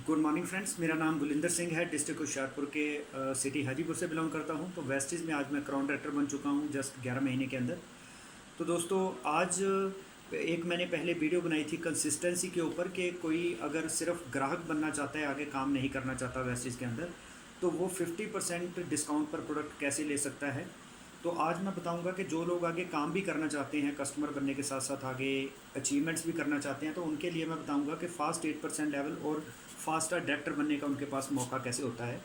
Good morning friends, मेरा नाम बुलिंदर सिंह है। डिस्ट्रिक्ट होशियारपुर के सिटी हाजीपुर से बिलोंग करता हूं। तो वेस्टीज़ में आज मैं क्राउन डायरेक्टर बन चुका हूं जस्ट 11 महीने के अंदर। तो दोस्तों, आज एक मैंने पहले वीडियो बनाई थी कंसिस्टेंसी के ऊपर कि कोई अगर सिर्फ ग्राहक बनना चाहता है, आगे काम नहीं करना चाहता वेस्टीज़ के अंदर, तो वो 50% डिस्काउंट पर प्रोडक्ट कैसे ले सकता है। तो आज मैं बताऊंगा कि जो लोग आगे काम भी करना चाहते हैं, कस्टमर बनने के साथ साथ आगे अचीवमेंट्स भी करना चाहते हैं, तो उनके लिए मैं बताऊंगा कि फास्ट 8% लेवल और फास्टर डायरेक्टर बनने का उनके पास मौका कैसे होता है।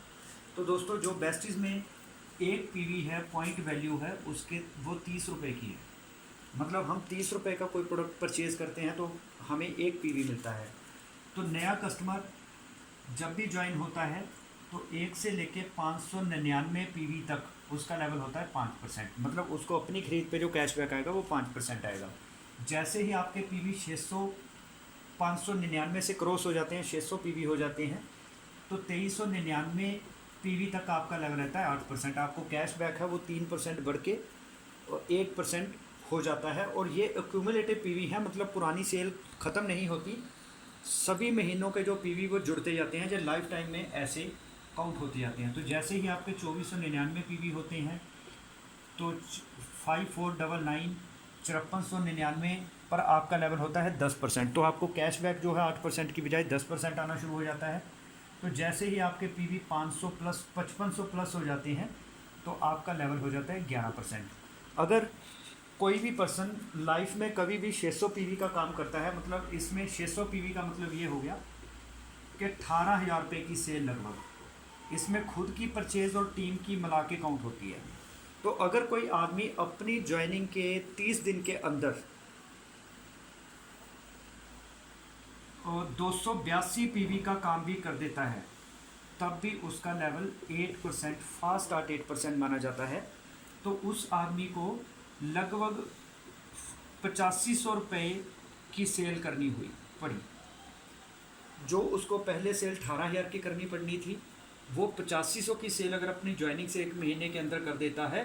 तो दोस्तों, जो बेस्टीज़ में एक पीवी है, पॉइंट वैल्यू है उसके, वो 30 रुपये की है। मतलब हम 30 रुपये का कोई प्रोडक्ट परचेज़ करते हैं तो हमें एक पीवी मिलता है। तो नया कस्टमर जब भी ज्वाइन होता है तो 1 से लेके 599 पीवी तक उसका लेवल होता है 5%। मतलब उसको अपनी खरीद पे जो कैशबैक आएगा वो 5% आएगा। जैसे ही आपके पीवी 600 599 से क्रॉस हो जाते हैं, 600 पीवी हो जाते हैं, तो 2399 पीवी तक आपका लेवल रहता है 8%। आपको कैशबैक है वो 3% बढ़ के और 1% हो जाता है। और ये एक्यूमुलेटिव पीवी है, मतलब पुरानी सेल ख़त्म नहीं होती। सभी महीनों के जो पीवी वो जुड़ते जाते हैं, जो लाइफ टाइम में ऐसे काउंट होते जाते हैं। तो जैसे ही आपके 2499 पीवी होते हैं तो 5499 5499 पर आपका लेवल होता है 10%। तो आपको कैशबैक जो है 8% की बजाय 10% आना शुरू हो जाता है। तो जैसे ही आपके पीवी 500 प्लस 5500 प्लस हो जाते हैं तो आपका लेवल हो जाता है 11%। अगर कोई भी पर्सन लाइफ में कभी भी 600 पीवी का काम करता है, मतलब इसमें 600 पीवी का मतलब ये हो गया कि 18,000 रुपये की सेल लगभग, इसमें खुद की परचेज़ और टीम की मिला के काउंट होती है। तो अगर कोई आदमी अपनी ज्वाइनिंग के 30 दिन के अंदर 282 पीवी का काम भी कर देता है, तब भी उसका लेवल 8%, फास्ट आर्ट 8% माना जाता है। तो उस आदमी को लगभग 8500 रुपये की सेल करनी पड़ी। जो उसको पहले सेल 18,000 की करनी पड़नी थी, वो 8500 की सेल अगर अपनी ज्वाइनिंग से 1 महीने के अंदर कर देता है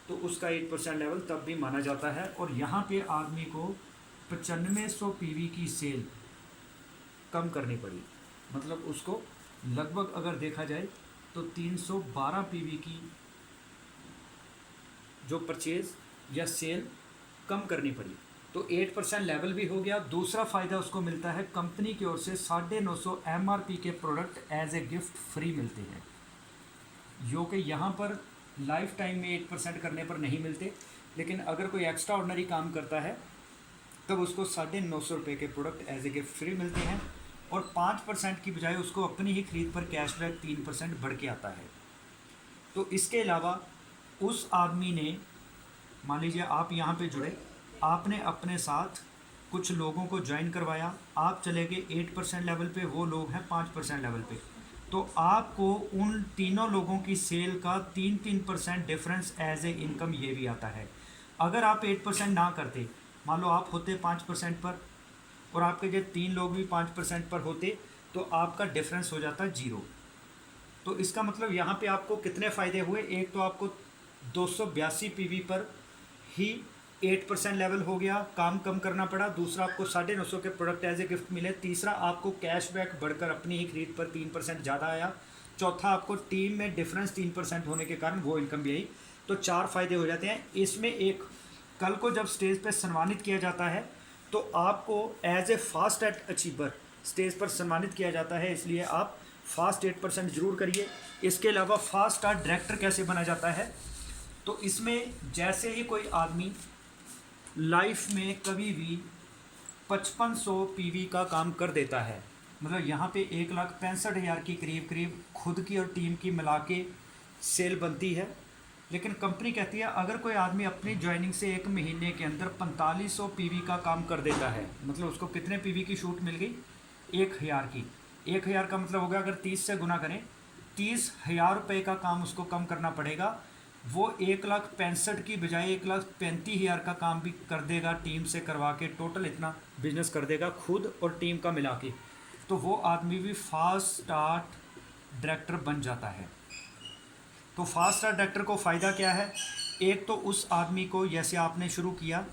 तो उसका 8% लेवल तब भी माना जाता है। और यहाँ पे आदमी को 9500 पीवी की सेल कम करनी पड़ी। मतलब उसको लगभग अगर देखा जाए तो 312 पीवी की जो परचेज़ या सेल कम करनी पड़ी। तो 8% लेवल भी हो गया। दूसरा फ़ायदा उसको मिलता है, कंपनी की ओर से 950 MRP के product as a gift free मिलते हैं, जो कि यहाँ पर लाइफ टाइम में 8% करने पर नहीं मिलते। लेकिन अगर कोई एक्स्ट्रा ऑर्डनरी काम करता है तब उसको 950 रुपये के product as a gift free मिलते हैं। और 5% की बजाय उसको अपनी ही खरीद पर कैशबैक 3% बढ़ के आता है। तो इसके अलावा उस आदमी ने, मान लीजिए आप यहाँ पे जुड़े, आपने अपने साथ कुछ लोगों को ज्वाइन करवाया, आप चले गए 8% लेवल पे, वो लोग हैं 5% लेवल पे, तो आपको उन तीनों लोगों की सेल का 3% डिफरेंस एज ए इनकम ये भी आता है। अगर आप 8% ना करते, मान लो आप होते 5% पर और आपके जो 3 लोग भी 5% पर होते, तो आपका डिफरेंस हो जाता 0। तो इसका मतलब यहाँ पे आपको कितने फ़ायदे हुए। एक तो आपको 282 पीवी पर ही 8% लेवल हो गया, काम कम करना पड़ा। दूसरा, आपको 950 के प्रोडक्ट एज ए गिफ्ट मिले। तीसरा, आपको कैशबैक बढ़कर अपनी ही खरीद पर 3% ज़्यादा आया। चौथा, आपको टीम में डिफरेंस 3% होने के कारण वो इनकम भी आई। तो 4 फ़ायदे हो जाते हैं। इसमें एक, कल को जब स्टेज पर सम्मानित किया जाता है तो आपको as a fast at achiever stage पर सम्मानित किया जाता है, इसलिए आप फास्ट 8% ज़रूर करिए। इसके अलावा फास्ट आर्ट डायरेक्टर कैसे बना जाता है, तो इसमें जैसे ही कोई आदमी लाइफ में कभी भी 5500 पीवी का काम कर देता है, मतलब यहाँ पे 1,65,000 की करीब करीब खुद की और टीम की मिला के सेल बनती है। लेकिन कंपनी कहती है अगर कोई आदमी अपनी ज्वाइनिंग से 1 महीने के अंदर 4500 पीवी का काम कर देता है, मतलब उसको कितने पीवी की छूट मिल गई, 1000 की। 1000 का मतलब होगा, अगर 30 से गुना करें, 30,000 रुपये का काम उसको कम करना पड़ेगा। वो 1,65,000 की बजाय 1,35,000 का काम भी कर देगा टीम से करवा के, टोटल इतना बिजनेस कर देगा खुद और टीम का मिला के, तो वो आदमी भी फास्ट स्टार्ट डायरेक्टर बन जाता है। तो फास्ट स्टार्ट डायरेक्टर को फ़ायदा क्या है, एक तो उस आदमी को, जैसे आपने शुरू किया,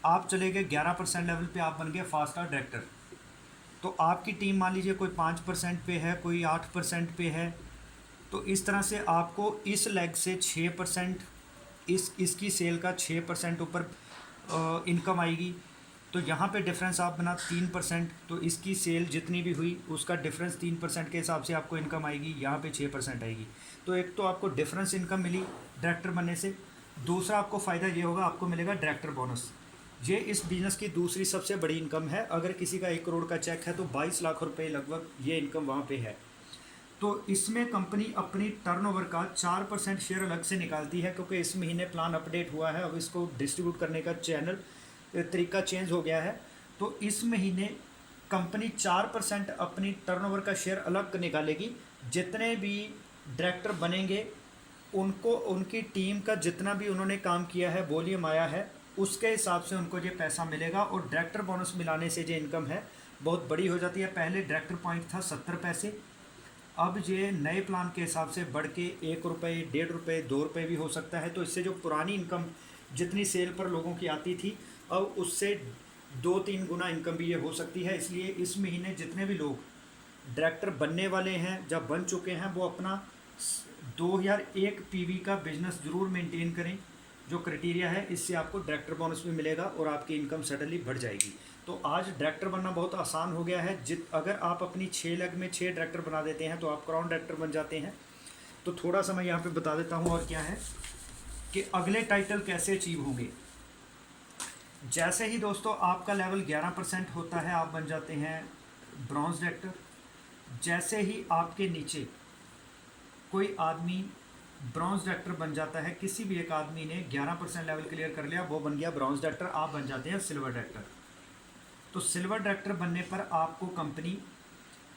आप चले गए 11% लेवल पे, आप बन गए फास्ट स्टार्ट डायरेक्टर। तो आपकी टीम मान लीजिए कोई 5% पे है, कोई 8% पे है, तो इस तरह से आपको इस लेग से 6%, इसकी सेल का 6% ऊपर इनकम आएगी। तो यहाँ पे डिफरेंस आप बना 3%, तो इसकी सेल जितनी भी हुई उसका डिफरेंस 3% के हिसाब से आपको इनकम आएगी, यहाँ पे 6% आएगी। तो एक तो आपको डिफरेंस इनकम मिली डायरेक्टर बनने से, दूसरा आपको फ़ायदा ये होगा, आपको मिलेगा डायरेक्टर बोनस। ये इस बिज़नेस की दूसरी सबसे बड़ी इनकम है। अगर किसी का 1 करोड़ का चेक है तो 22 लाख रुपए लगभग ये इनकम वहाँ पे है। तो इसमें कंपनी अपनी टर्नओवर का 4% शेयर अलग से निकालती है, क्योंकि इस महीने प्लान अपडेट हुआ है, अब इसको डिस्ट्रीब्यूट करने का चैनल तरीका चेंज हो गया है। तो इस महीने कंपनी 4% अपनी टर्नओवर का शेयर अलग निकालेगी। जितने भी डायरेक्टर बनेंगे उनको, उनकी टीम का जितना भी उन्होंने काम किया है, वॉल्यूम आया है, उसके हिसाब से उनको ये पैसा मिलेगा। और डायरेक्टर बोनस मिलाने से जो इनकम है बहुत बड़ी हो जाती है। पहले डायरेक्टर पॉइंट था 70 पैसे, अब ये नए प्लान के हिसाब से बढ़ के 1 रुपये, 1.5 रुपये, 2 रुपये भी हो सकता है। तो इससे जो पुरानी इनकम जितनी सेल पर लोगों की आती थी, अब उससे 2-3 गुना इनकम भी ये हो सकती है। इसलिए इस महीने जितने भी लोग डायरेक्टर बनने वाले हैं, जब बन चुके हैं, वो अपना 2001 पीवी का बिजनेस ज़रूर मेंटेन करें, जो क्राइटेरिया है। इससे आपको डायरेक्टर बोनस भी मिलेगा और आपकी इनकम सडनली बढ़ जाएगी। तो आज डायरेक्टर बनना बहुत आसान हो गया है। अगर आप अपनी 6 लेग में 6 डायरेक्टर बना देते हैं तो आप क्राउन डायरेक्टर बन जाते हैं। तो थोड़ा सा मैं यहाँ पे बता देता हूँ और क्या है कि अगले टाइटल कैसे अचीव होंगे। जैसे ही दोस्तों आपका लेवल 11% होता है, आप बन जाते हैं ब्रॉन्ज डायरेक्टर। जैसे ही आपके नीचे कोई आदमी ब्रॉन्ज डायरेक्टर बन जाता है, किसी भी एक आदमी ने 11% लेवल क्लियर कर लिया, वो बन गया ब्रॉन्ज डायरेक्टर, आप बन जाते हैं सिल्वर डायरेक्टर। तो सिल्वर डायरेक्टर बनने पर आपको कंपनी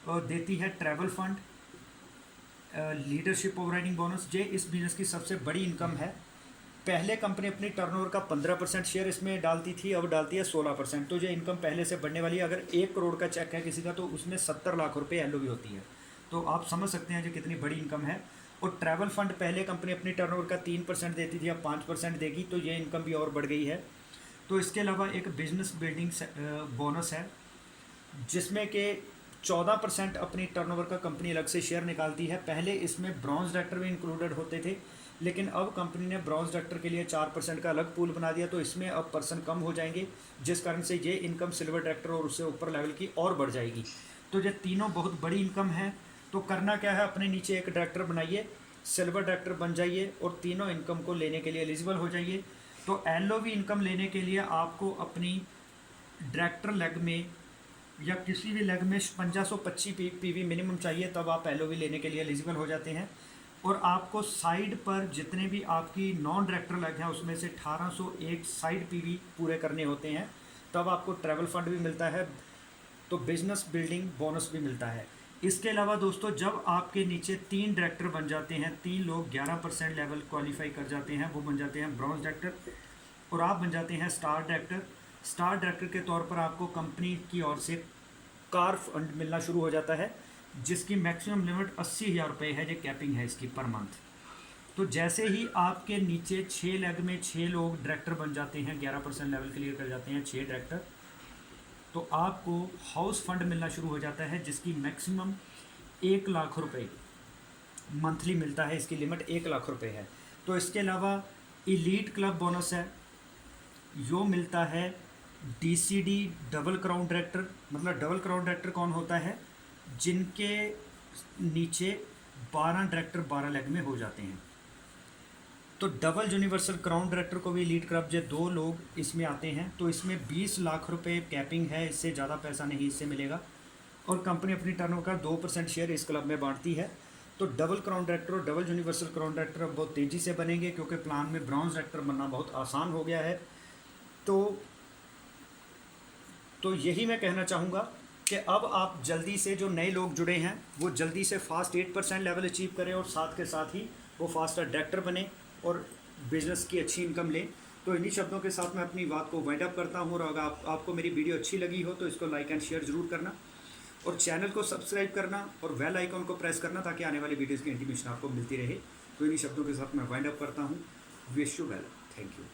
देती है travel fund, leadership overriding bonus. ये इस बिजनेस की सबसे बड़ी इनकम है। पहले कंपनी अपनी टर्नओवर का 15% शेयर इसमें डालती थी, अब डालती है 16%। तो ये इनकम पहले से बढ़ने वाली है। अगर 1 करोड़ का चेक है किसी का, तो उसमें 70 लाख रुपए एलओवी होती है। तो आप समझ सकते हैं जो कितनी बड़ी इनकम है। और ट्रैवल फंड पहले कंपनी अपनी टर्नओवर का 3% देती थी, अब 5% देगी, तो ये इनकम भी और बढ़ गई है। तो इसके अलावा एक बिजनेस बिल्डिंग बोनस है, जिसमें कि 14% अपनी टर्नओवर का कंपनी अलग से शेयर निकालती है। पहले इसमें ब्रॉन्ज डायरेक्टर भी इंक्लूडेड होते थे, लेकिन अब कंपनी ने ब्रॉन्ज डायरेक्टर के लिए 4% का अलग पूल बना दिया, तो इसमें अब पर्सन कम हो जाएंगे, जिस कारण से ये इनकम सिल्वर डायरेक्टर और उससे ऊपर लेवल की और बढ़ जाएगी। तो ये तीनों बहुत बड़ी इनकम है। तो करना क्या है, अपने नीचे एक डायरेक्टर बनाइए, सिल्वर डायरेक्टर बन जाइए और तीनों इनकम को लेने के लिए एलिजिबल हो जाइए। तो एलओवी इनकम लेने के लिए आपको अपनी डायरेक्टर लेग में या किसी भी लेग में 5525 पीवी मिनिमम चाहिए, तब आप एलओवी लेने के लिए एलिजिबल हो जाते हैं। और आपको साइड पर जितने भी आपकी नॉन डायरेक्टर लेग हैं उसमें से 1801 साइड पीवी पूरे करने होते हैं, तब आपको ट्रैवल फंड भी मिलता है, तो बिजनेस बिल्डिंग बोनस भी मिलता है। इसके अलावा दोस्तों, जब आपके नीचे 3 डायरेक्टर बन जाते हैं, 3 लोग 11% लेवल क्वालिफाई कर जाते हैं, वो बन जाते हैं ब्रॉन्ज डायरेक्टर और आप बन जाते हैं स्टार डायरेक्टर। स्टार डायरेक्टर के तौर पर आपको कंपनी की ओर से कार फंड मिलना शुरू हो जाता है, जिसकी मैक्सिमम लिमिट 80,000 रुपये है, जो कैपिंग है इसकी पर मंथ। तो जैसे ही आपके नीचे 6 लेग में 6 लोग डायरेक्टर बन जाते हैं, 11% लेवल क्लियर कर जाते हैं 6 डायरेक्टर, तो आपको हाउस फंड मिलना शुरू हो जाता है, जिसकी मैक्सिमम 1 लाख रुपए मंथली मिलता है, इसकी लिमिट 1 लाख रुपए है। तो इसके अलावा इलीट क्लब बोनस है, जो मिलता है डीसीडी डबल क्राउन डायरेक्टर। मतलब डबल क्राउन डायरेक्टर कौन होता है, जिनके नीचे 12 डायरेक्टर 12 लेग में हो जाते हैं। तो डबल यूनिवर्सल क्राउन डायरेक्टर को भी लीड क्लब, जो 2 लोग इसमें आते हैं, तो इसमें 20 लाख रुपए कैपिंग है, इससे ज़्यादा पैसा नहीं इससे मिलेगा। और कंपनी अपनी टर्नओवर का 2% शेयर इस क्लब में बांटती है। तो डबल क्राउन डायरेक्टर और डबल यूनिवर्सल क्राउन डायरेक्टर अब बहुत तेज़ी से बनेंगे, क्योंकि प्लान में ब्रॉन्ज डायरेक्टर बनना बहुत आसान हो गया है। तो यही मैं कहना चाहूँगा कि अब आप जल्दी से, जो नए लोग जुड़े हैं वो जल्दी से फास्ट 8% लेवल अचीव करें और साथ के साथ ही वो फास्टर डायरेक्टर बने और बिज़नेस की अच्छी इनकम लें। तो इन्हीं शब्दों के साथ मैं अपनी बात को वाइंड अप करता हूँ। और अगर आपको मेरी वीडियो अच्छी लगी हो तो इसको लाइक एंड शेयर ज़रूर करना और चैनल को सब्सक्राइब करना और बेल आइकॉन को प्रेस करना, ताकि आने वाली वीडियोज़ की इंटीमेशन आपको मिलती रहे। तो इन्हीं शब्दों के साथ मैं वाइंड अप करता हूँ। Wish you well, thank you.